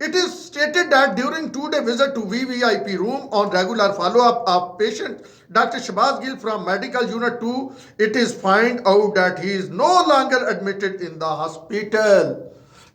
it is stated that during 2-day visit to VVIP room on regular follow-up of patient Dr. Shahbaz Gill from medical unit 2, it is find out that he is no longer admitted in the hospital.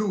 2,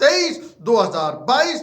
23 2022,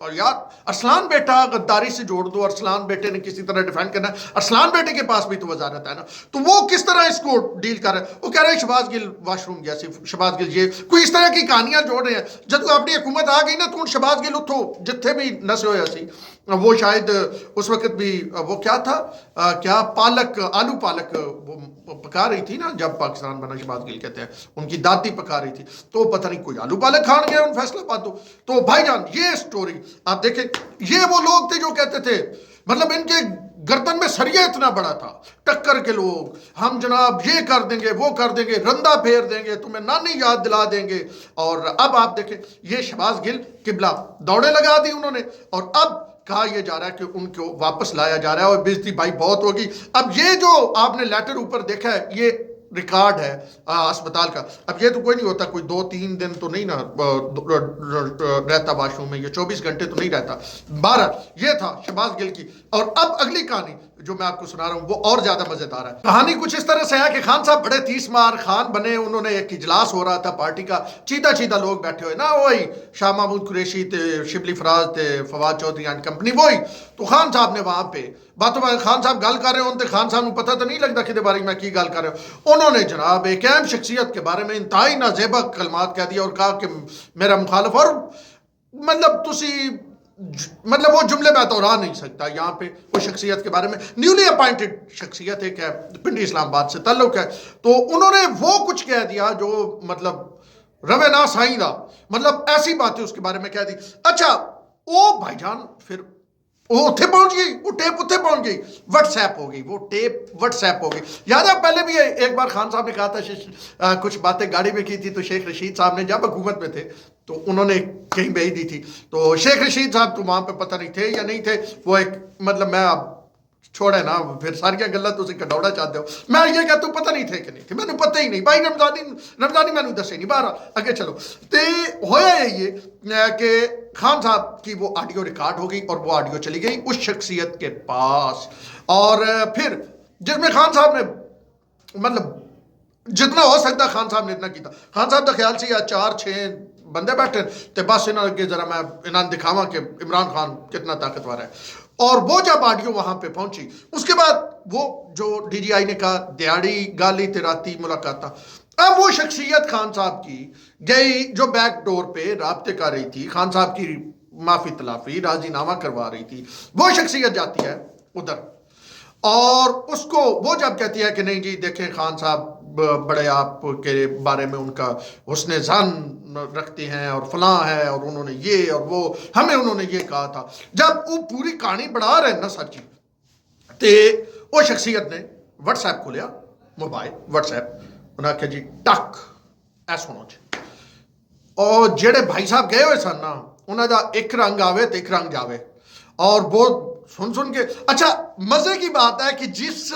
اور یار ارسلان بیٹا غداری سے جوڑ دو، ارسلان بیٹے نے کسی طرح defend کرنا ہے، ارسلان بیٹے کے پاس بھی تو وزارت ہے نا، تو وہ کس طرح اس کو ڈیل کر رہے ہیں؟ وہ کہہ رہے ہیں شہباز گل واش روم گیا سی، شہباز گل یہ کوئی اس طرح کی کہانیاں جوڑ رہے ہیں۔ جب اپنی حکومت آ گئی نا تو شہباز گل اتھو جتھے بھی نسے ہویا سی، وہ شاید اس وقت بھی وہ کیا تھا کیا پالک آلو پالک وہ پکا رہی تھی نا جب پاکستان بنا، شہباز گل کہتے ہیں ان کی دادی پکا رہی تھی، تو پتہ نہیں کوئی آلو پالک کھان گیا ان فیصلہ باتوں۔ تو بھائی جان یہ سٹوری آپ دیکھیں، یہ وہ لوگ تھے جو کہتے تھے مطلب ان کے گردن میں سریہ اتنا بڑا تھا، ٹکر کے لوگ، ہم جناب یہ کر دیں گے وہ کر دیں گے، رندہ پھیر دیں گے، تمہیں نانی یاد دلا دیں گے۔ اور اب آپ دیکھیں یہ شہباز گل قبلہ دوڑے لگا دی انہوں نے، اور اب کہا یہ جا رہا ہے کہ ان کو واپس لایا جا رہا ہے، اور بےزتی بھائی بہت ہوگی۔ اب یہ جو آپ نے لیٹر اوپر دیکھا ہے یہ ریکارڈ ہے اسپتال کا، اب یہ تو کوئی نہیں ہوتا، کوئی 2-3 دن تو نہیں نا رہتا واش روم میں، یہ 24 گھنٹے تو نہیں رہتا۔ بہرحال یہ تھا شہباز گل کی، اور اب اگلی کہانی جو میں آپ کو سنا رہا ہوں وہ اور زیادہ مزیدار ہے۔ کہانی کچھ اس طرح سے ہے کہ خان صاحب بڑے 30 مار خان بنے، انہوں نے ایک اجلاس ہو رہا تھا پارٹی کا، چیدہ چیدہ لوگ بیٹھے ہوئے نا، وہی شاہ محمود قریشی تھے، شبلی فراز تھے، فواد چودھری اینڈ کمپنی، وہی تو خان صاحب نے وہاں پہ باتوں میں خان صاحب گل کر رہے ہوتے، خان صاحب کو پتہ تو نہیں لگتا کہ بارے میں کی گل کر رہے ہو، انہوں نے جناب ایک اہم شخصیت کے بارے میں انتہائی نازیبا کلمات کہہ دیا اور کہا کہ میرا مخالف، اور مطلب تسی مطلب وہ جملے میں دوہرا نہیں سکتا یہاں پہ، وہ شخصیت کے بارے میں نیولی اپائنٹڈ شخصیت ایک ہے، پنڈی اسلام آباد سے تعلق ہے، تو انہوں نے وہ کچھ کہہ دیا جو مطلب روے نا سائیں دا، مطلب ایسی باتیں اس کے بارے میں کہہ دی۔ اچھا وہ بھائی جان پھر وہ اتھے پہنچ گئی، وہ ٹیپ اتھے پہنچ گئی، واٹس ایپ ہو گئی، وہ ٹیپ واٹس ایپ ہو گئی۔ یاد ہے پہلے بھی ایک بار خان صاحب نے کہا تھا کچھ باتیں گاڑی میں کی تھی، تو شیخ رشید صاحب نے جب حکومت میں تھے تو انہوں نے کہیں بھیج دی تھی، تو شیخ رشید صاحب تو وہاں پہ پتہ نہیں تھے یا نہیں تھے، وہ ایک مطلب میں اب چھوڑے نا پھر ساریاں گلاں تو کڈوڑا چاہتے ہو، میں یہ کہتا ہوں پتہ نہیں تھے کہ نہیں تھے، میں نے پتہ ہی نہیں، بھائی رمضانی میں نے دسے نہیں، باہر آگے چلو۔ تو ہویا یہ کہ خان صاحب کی وہ آڈیو ریکارڈ ہو گئی اور وہ آڈیو چلی گئی اس شخصیت کے پاس، اور پھر جس میں خان صاحب نے مطلب جتنا ہو سکتا خان صاحب نے اتنا کیتا۔ خان صاحب کا خیال سے یا 4-6 بندے بیٹھے تے بس انہوں نے ذرا میں انہوں دکھاواں کہ عمران خان کتنا طاقتور ہے، اور وہ جب آڈیو وہاں پہ پہنچی اس کے بعد وہ جو ڈی جی آئی نے کہا دیاڑی گالی تے راتی ملاقات تھا، اب وہ شخصیت خان صاحب کی گئی جو بیک ڈور پہ رابطے کر رہی تھی، خان صاحب کی معافی تلافی راضی نامہ کروا رہی تھی، وہ شخصیت جاتی ہے ادھر، اور اس کو وہ جب کہتی ہے کہ نہیں جی دیکھیں خان صاحب بڑے آپ کے بارے میں ان کا حسن ظن رکھتے ہیں اور فلاں ہے، اور انہوں نے یہ اور وہ ہمیں انہوں نے یہ کہا تھا، جب وہ پوری کہانی بڑھا رہے نا سچی، تے وہ شخصیت نے واٹس ایپ کھولیا، موبائل واٹس ایپ، انہوں نے کہا جی ٹک ایس ہونا چاہیے، اور جڑے بھائی صاحب گئے ہوئے سن نا انہوں دا ایک رنگ آوے تو ایک رنگ جاوے، اور بہت سن کے اچھا مزے کی بات ہے کہ جس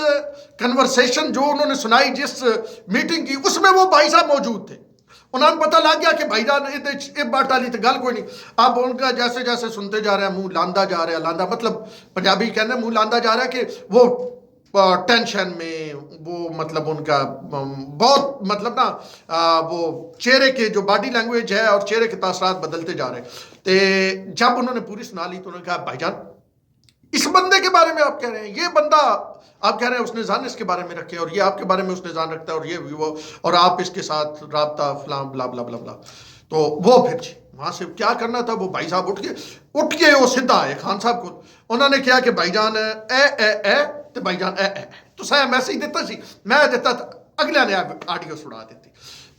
کنورسیشن جو انہوں نے سنائی جس میٹنگ کی اس میں وہ بھائی صاحب موجود تھے، انہوں نے پتہ لگ گیا کہ بھائی جان یہ بات ڈالی تو گل کوئی نہیں، اب ان کا جیسے جیسے سنتے جا رہے ہیں منہ لاندہ جا رہا ہے، لاندہ مطلب پنجابی کہنے منہ لاندہ جا رہا ہے کہ وہ ٹینشن میں وہ مطلب ان کا بہت مطلب نا وہ چہرے کے جو باڈی لینگویج ہے اور چہرے کے تاثرات بدلتے جا رہے ہیں، تو جب انہوں نے پوری سنا لی تو انہوں نے کہا بھائی جان اس بندے کے بارے میں آپ کہہ رہے ہیں، یہ بندہ آپ کہہ رہے ہیں اس نے ظن اس کے بارے میں رکھے، اور یہ آپ کے بارے میں اس نے ظن رکھتا ہے، اور یہ وہ، اور آپ اس کے ساتھ رابطہ فلاں بلا بلا بلا بلا، تو وہ پھر جی وہاں سے کیا کرنا تھا، وہ بھائی صاحب اٹھ کے وہ سدھا آئے خان صاحب کو، انہوں نے کیا کہ بھائی جان اے تو بھائی جان اے تو سا میسیج دیتا سی، میں دیتا تھا اگلے نے آڈیو سنا دیتی،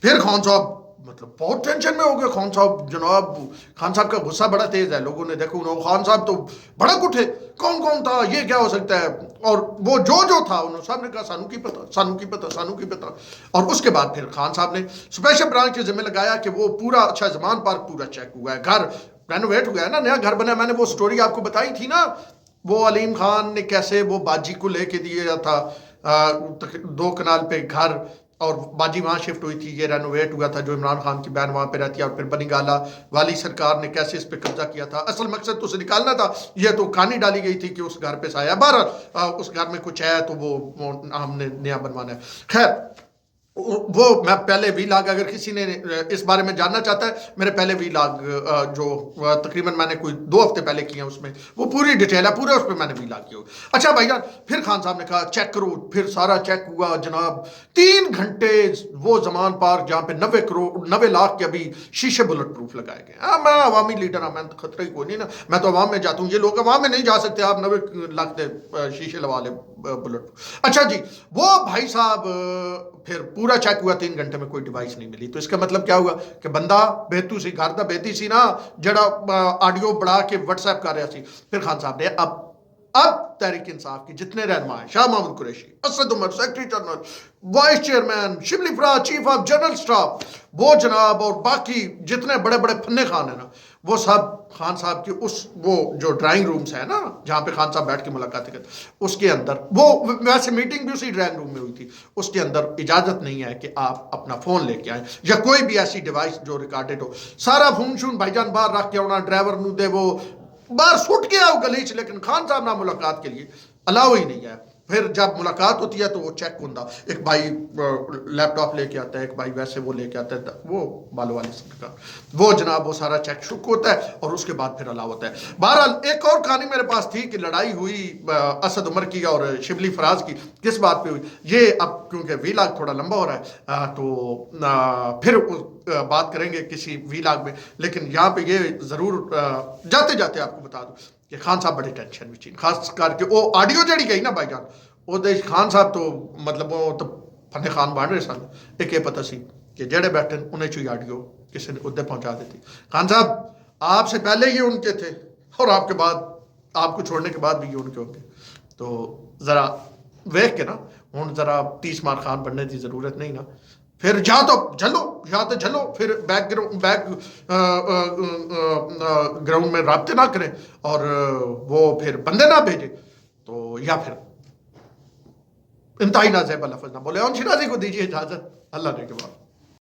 پھر خان صاحب مطلب بہت ٹینشن میں ہو گئے، خان صاحب جناب خان صاحب کا غصہ بڑا تیز ہے، لوگوں نے دیکھو خان صاحب تو بھڑک اٹھے، کون تھا یہ کیا ہو سکتا ہے، اور وہ جو تھا انہوں سب نے کہا سانو کی پتہ سانو کی پتہ سانو کی پتہ، اور اس کے بعد پھر خان صاحب نے اسپیشل برانچ کے ذمہ لگایا کہ وہ پورا اچھا زمان پارک پورا چیک ہوا ہے، گھر رینوویٹ ہو گیا ہے نا، نیا گھر بنا، میں نے وہ سٹوری آپ کو بتائی تھی نا، وہ علیم خان نے کیسے وہ باجی کو لے کے دیا تھا 2 کنال پہ گھر، اور باجی وہاں شفٹ ہوئی تھی، یہ رینوویٹ ہوا تھا، جو عمران خان کی بہن وہاں پہ رہتی ہے، اور پھر بنی گالا والی سرکار نے کیسے اس پہ قبضہ کیا تھا، اصل مقصد تو اسے نکالنا تھا، یہ تو کہانی ڈالی گئی تھی کہ اس گھر پہ سایہ، بہرحال اس گھر میں کچھ ہے تو وہ ہم نے نیا بنوانا ہے، خیر وہ میں پہلے وی لاگ اگر کسی نے اس بارے میں جاننا چاہتا ہے میرے پہلے وی لاگ جو تقریباً میں نے کوئی 2 ہفتے پہلے کیے ہیں اس میں وہ پوری ڈیٹیل ہے پورا اس پہ میں نے وی لاگ کیا. اچھا بھائی جان پھر خان صاحب نے کہا چیک کرو پھر سارا چیک ہوا جناب 3 گھنٹے وہ زمان پارک جہاں پہ 90 لاکھ کے ابھی شیشے بلٹ پروف لگائے گئے. میں عوامی لیڈر ہوں میں تو خطرہ ہی کوئی نہیں نا میں تو عوام میں جاتا ہوں یہ لوگ عوام میں نہیں جا سکتے آپ 90 لاکھ دے شیشے لوا لے بلٹ. اچھا جی وہ بھائی صاحب پھر پورا چیک ہوا 3 گھنٹے میں کوئی ڈیوائس نہیں ملی. تو اس کا مطلب کیا ہوا کہ بندہ بہتو سی گھر دا بہتی سی نا جڑا آڈیو بڑھا کے واٹس ایپ کر رہا سی. پھر خان صاحب نے اب تحریک انصاف کی جتنے رہنما ہیں Shah Mahmood Qureshi Asad Umar secretary general vice chairman Shibli Faraz chief of general staff وہ جناب اور باقی جتنے بڑے بڑے فنے خان ہیں نا وہ سب خان صاحب کی اس وہ جو ڈرائنگ رومز ہیں نا جہاں پہ خان صاحب بیٹھ کے ملاقاتیں کرتے اس کے اندر وہ ویسے میٹنگ بھی اسی ڈرائنگ روم میں ہوئی تھی اس کے اندر اجازت نہیں ہے کہ آپ اپنا فون لے کے آئیں یا کوئی بھی ایسی ڈیوائس جو ریکارڈڈ ہو. سارا فون شون بھائی جان باہر رکھ کے آنا ڈرائیور نو دے وہ باہر سٹ کے آؤ گلیچ لیکن خان صاحب نہ ملاقات کے لیے الاؤ ہی نہیں ہے. پھر جب ملاقات ہوتی ہے تو وہ چیک ہوتا ایک بھائی لیپ ٹاپ لے کے آتا ہے ایک بھائی ویسے وہ لے کے آتا ہے وہ بالو والی سرکار وہ جناب وہ سارا چیک شک ہوتا ہے اور اس کے بعد پھر الاؤ ہوتا ہے. بہرحال ایک اور کہانی میرے پاس تھی کہ لڑائی ہوئی اسد عمر کی اور شبلی فراز کی کس بات پہ ہوئی یہ اب کیونکہ وی لاگ تھوڑا لمبا ہو رہا ہے تو پھر بات کریں گے کسی وی لاگ میں. لیکن یہاں پہ یہ ضرور جاتے جاتے آپ کو بتا دوں کہ خان صاحب بڑے ٹینشن میں چین خاص کر کے وہ آڈیو جڑی گئی نا بھائی جان وہ خان صاحب تو مطلب وہ تو فن خان بن رہے سن ایک یہ پتہ سی کہ جڑے بیٹھے انہیں چوئی آڈیو کسی نے ادھر پہنچا دیتی. خان صاحب آپ سے پہلے یہ ان کے تھے اور آپ کے بعد آپ کو چھوڑنے کے بعد بھی یہ ان کے ہوں گے تو ذرا ویکھ کے نا ہوں ذرا 30 مار خان بننے کی ضرورت نہیں نا. پھر جا تو جھلو پھر بیک گراؤنڈ میں رابطے نہ کریں اور وہ پھر بندے نہ بھیجے تو یا پھر انتہائی نازیبا لفظ نہ بولے. ان شیرازی کو دیجیے اجازت اللہ نے کے بعد.